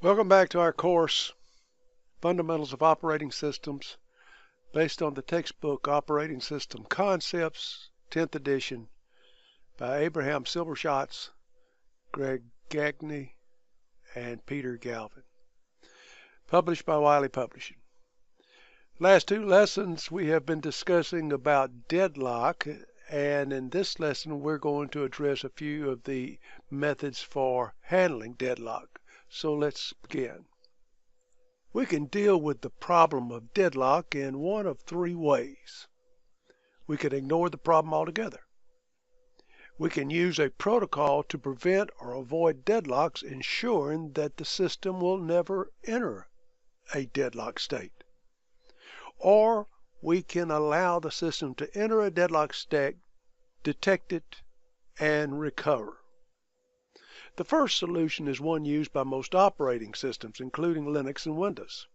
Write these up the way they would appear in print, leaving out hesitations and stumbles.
Welcome back to our course, Fundamentals of Operating Systems, based on the textbook Operating System Concepts, 10th edition, by Abraham Silbershatz, Greg Gagne, and Peter Galvin. Published by Wiley Publishing. Last two lessons we have been discussing about deadlock, and in this lesson we're going to address a few of the methods for handling deadlock. So let's begin. We can deal with the problem of deadlock in one of three ways. We can ignore the problem altogether. We can use a protocol to prevent or avoid deadlocks, ensuring that the system will never enter a deadlock state. Or we can allow the system to enter a deadlock state, detect it, and recover. The first solution is one used by most operating systems, including Linux and Windows.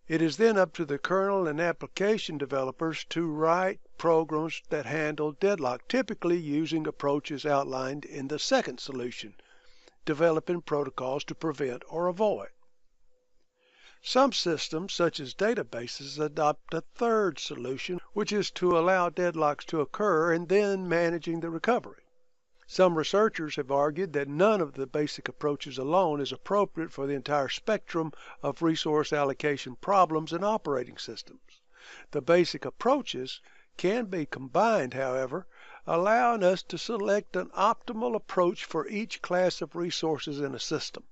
It is then up to the kernel and application developers to write programs that handle deadlock, typically using approaches outlined in the second solution, developing protocols to prevent or avoid. Some systems, such as databases, adopt a third solution, which is to allow deadlocks to occur and then managing the recovery. Some researchers have argued that none of the basic approaches alone is appropriate for the entire spectrum of resource allocation problems in operating systems. The basic approaches can be combined, however, allowing us to select an optimal approach for each class of resources in a system.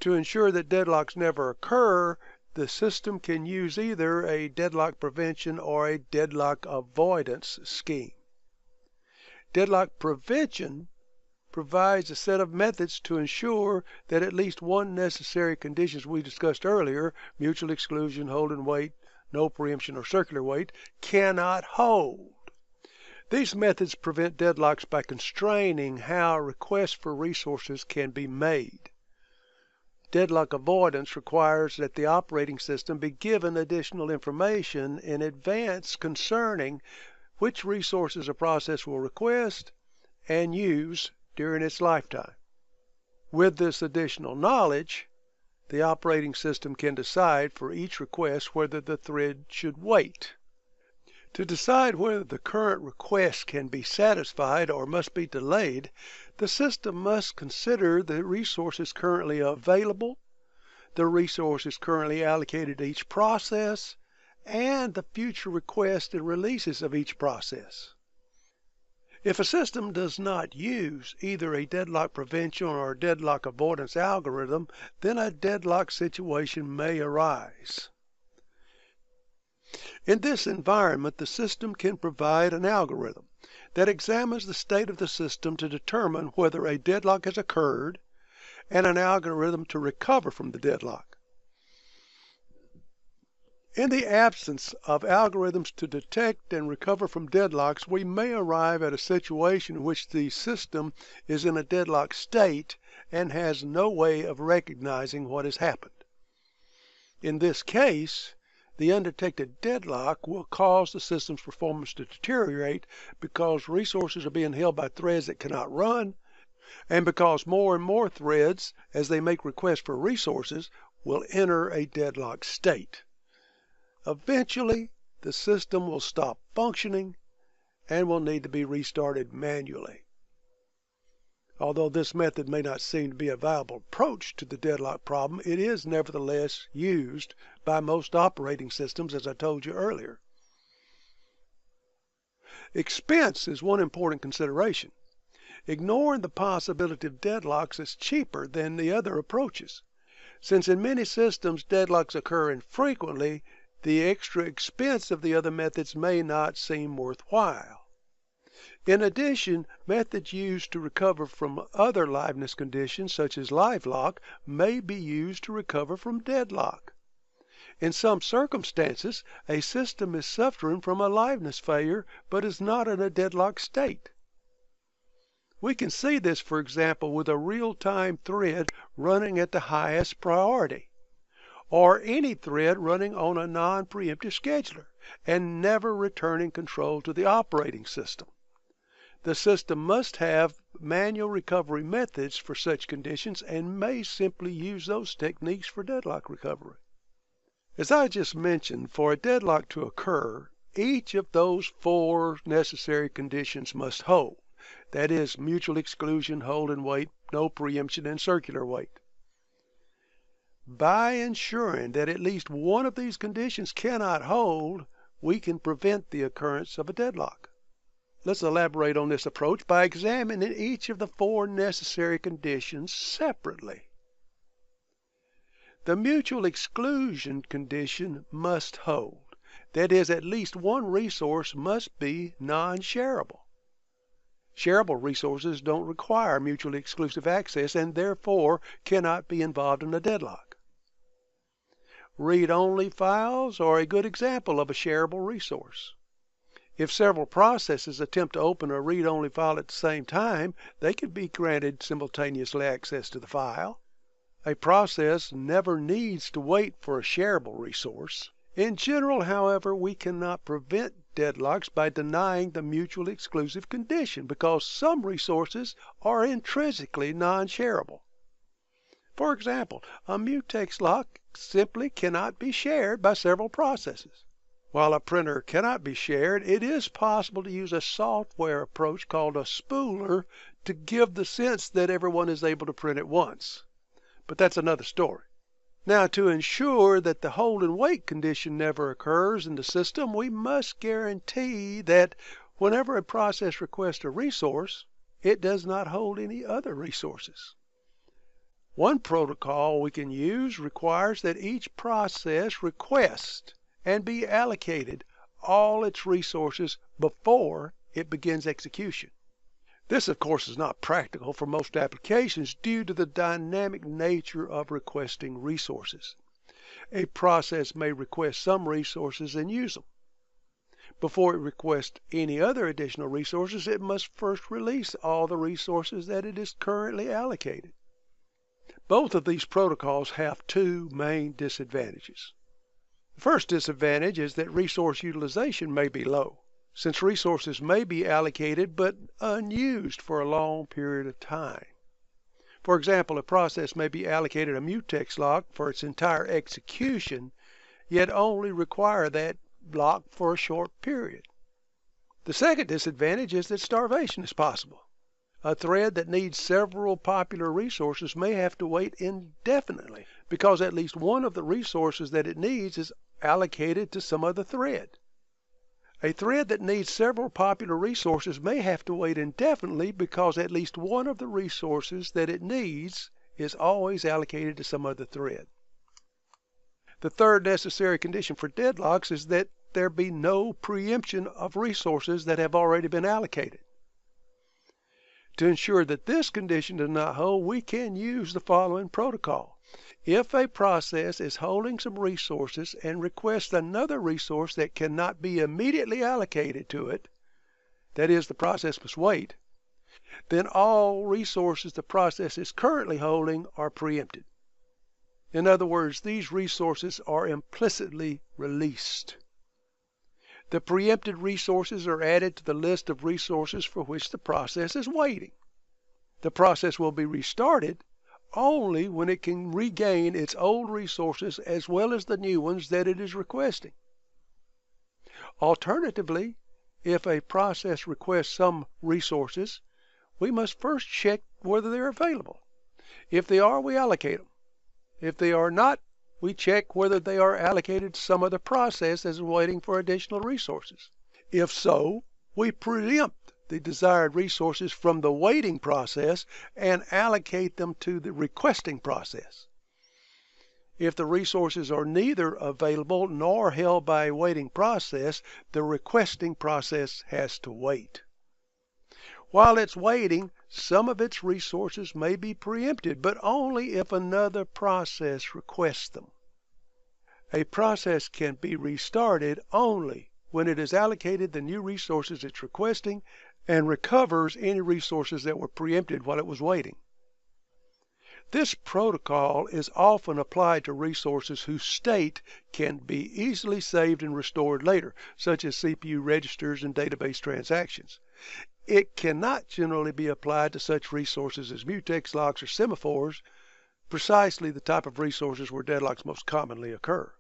To ensure that deadlocks never occur, the system can use either a deadlock prevention or a deadlock avoidance scheme. Deadlock prevention provides a set of methods to ensure that at least one necessary conditions we discussed earlier, mutual exclusion, hold and wait, no preemption, or circular wait, cannot hold. These methods prevent deadlocks by constraining how requests for resources can be made. Deadlock avoidance requires that the operating system be given additional information in advance concerning which resources a process will request and use during its lifetime. With this additional knowledge, the operating system can decide for each request whether the thread should wait. To decide whether the current request can be satisfied or must be delayed, the system must consider the resources currently available, the resources currently allocated to each process, and the future requests and releases of each process. If a system does not use either a deadlock prevention or a deadlock avoidance algorithm, then a deadlock situation may arise. In this environment, the system can provide an algorithm that examines the state of the system to determine whether a deadlock has occurred, and an algorithm to recover from the deadlock. In the absence of algorithms to detect and recover from deadlocks, we may arrive at a situation in which the system is in a deadlock state and has no way of recognizing what has happened. In this case, the undetected deadlock will cause the system's performance to deteriorate because resources are being held by threads that cannot run, and because more and more threads, as they make requests for resources, will enter a deadlock state. Eventually, the system will stop functioning and will need to be restarted manually. Although this method may not seem to be a viable approach to the deadlock problem, it is nevertheless used by most operating systems, as I told you earlier. Expense is one important consideration. Ignoring the possibility of deadlocks is cheaper than the other approaches. Since in many systems deadlocks occur infrequently, the extra expense of the other methods may not seem worthwhile. In addition, methods used to recover from other liveness conditions, such as live lock, may be used to recover from deadlock. In some circumstances, a system is suffering from a liveness failure but is not in a deadlock state. We can see this, for example, with a real-time thread running at the highest priority, or any thread running on a non-preemptive scheduler and never returning control to the operating system. The system must have manual recovery methods for such conditions and may simply use those techniques for deadlock recovery. As I just mentioned, for a deadlock to occur, each of those 4 necessary conditions must hold. That is, mutual exclusion, hold and wait, no preemption, and circular wait. By ensuring that at least one of these conditions cannot hold, we can prevent the occurrence of a deadlock. Let's elaborate on this approach by examining each of the 4 necessary conditions separately. The mutual exclusion condition must hold. That is, at least one resource must be non-shareable. Shareable resources don't require mutually exclusive access and therefore cannot be involved in a deadlock. Read-only files are a good example of a shareable resource. If several processes attempt to open a read-only file at the same time, they can be granted simultaneously access to the file. A process never needs to wait for a shareable resource. In general, however, we cannot prevent deadlocks by denying the mutually exclusive condition because some resources are intrinsically non-shareable. For example, a mutex lock simply cannot be shared by several processes. While a printer cannot be shared, it is possible to use a software approach called a spooler to give the sense that everyone is able to print at once. But that's another story. Now, to ensure that the hold and wait condition never occurs in the system, we must guarantee that whenever a process requests a resource, it does not hold any other resources. One protocol we can use requires that each process request and be allocated all its resources before it begins execution. This, of course, is not practical for most applications due to the dynamic nature of requesting resources. A process may request some resources and use them. Before it requests any other additional resources, it must first release all the resources that it is currently allocated. Both of these protocols have 2 main disadvantages. The first disadvantage is that resource utilization may be low, since resources may be allocated but unused for a long period of time. For example, a process may be allocated a mutex lock for its entire execution, yet only require that lock for a short period. The second disadvantage is that starvation is possible. A thread that needs several popular resources may have to wait indefinitely because at least one of the resources that it needs is allocated to some other thread. A thread that needs several popular resources may have to wait indefinitely because at least one of the resources that it needs is always allocated to some other thread. The third necessary condition for deadlocks is that there be no preemption of resources that have already been allocated. To ensure that this condition does not hold, we can use the following protocol. If a process is holding some resources and requests another resource that cannot be immediately allocated to it, that is, the process must wait, then all resources the process is currently holding are preempted. In other words, these resources are implicitly released. The preempted resources are added to the list of resources for which the process is waiting. The process will be restarted only when it can regain its old resources as well as the new ones that it is requesting. Alternatively, if a process requests some resources, we must first check whether they're available. If they are, we allocate them. If they are not, we check whether they are allocated to some other process that is waiting for additional resources. If so, we preempt the desired resources from the waiting process and allocate them to the requesting process. If the resources are neither available nor held by a waiting process, the requesting process has to wait. While it's waiting, some of its resources may be preempted, but only if another process requests them. A process can be restarted only when it has allocated the new resources it's requesting and recovers any resources that were preempted while it was waiting. This protocol is often applied to resources whose state can be easily saved and restored later, such as CPU registers and database transactions. it cannot generally be applied to such resources as mutex locks or semaphores, precisely the type of resources where deadlocks most commonly occur.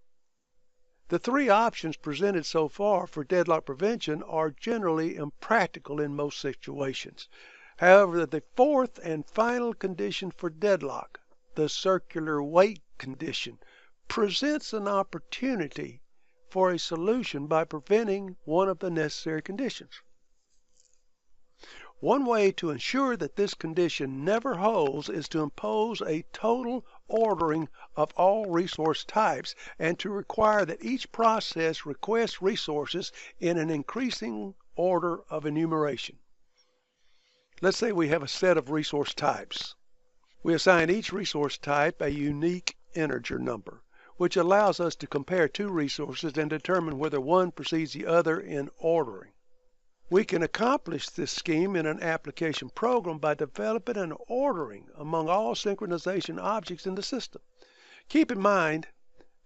The three options presented so far for deadlock prevention are generally impractical in most situations. However, the fourth and final condition for deadlock, the circular wait condition, presents an opportunity for a solution by preventing one of the necessary conditions. One way to ensure that this condition never holds is to impose a total ordering of all resource types and to require that each process request resources in an increasing order of enumeration. Let's say we have a set of resource types. We assign each resource type a unique integer number, which allows us to compare two resources and determine whether one precedes the other in ordering. We can accomplish this scheme in an application program by developing an ordering among all synchronization objects in the system. Keep in mind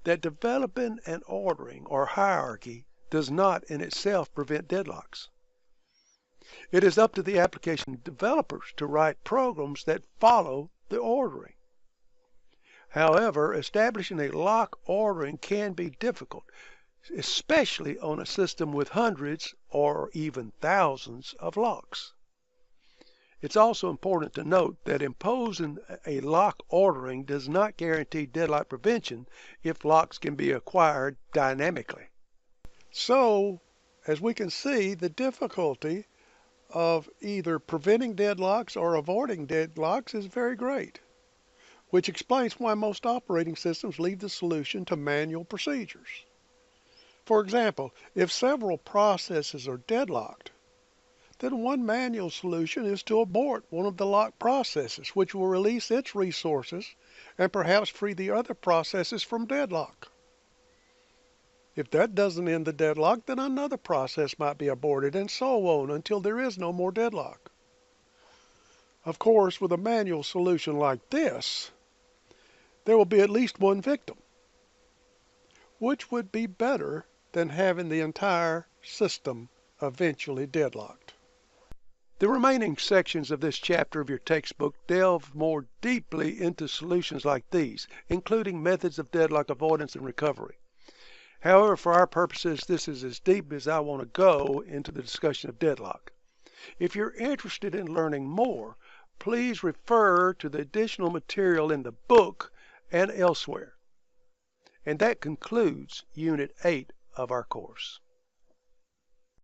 that developing an ordering or hierarchy does not in itself prevent deadlocks. It is up to the application developers to write programs that follow the ordering. However, establishing a lock ordering can be difficult, especially on a system with hundreds or even thousands of locks. It's also important to note that imposing a lock ordering does not guarantee deadlock prevention if locks can be acquired dynamically. So, as we can see, the difficulty of either preventing deadlocks or avoiding deadlocks is very great, which explains why most operating systems leave the solution to manual procedures. For example, if several processes are deadlocked, then one manual solution is to abort one of the locked processes, which will release its resources and perhaps free the other processes from deadlock. If that doesn't end the deadlock, then another process might be aborted, and so on until there is no more deadlock. Of course, with a manual solution like this, there will be at least one victim, which would be better than having the entire system eventually deadlocked. The remaining sections of this chapter of your textbook delve more deeply into solutions like these, including methods of deadlock avoidance and recovery. However, for our purposes, this is as deep as I want to go into the discussion of deadlock. If you're interested in learning more, please refer to the additional material in the book and elsewhere. And that concludes Unit 8 of our course.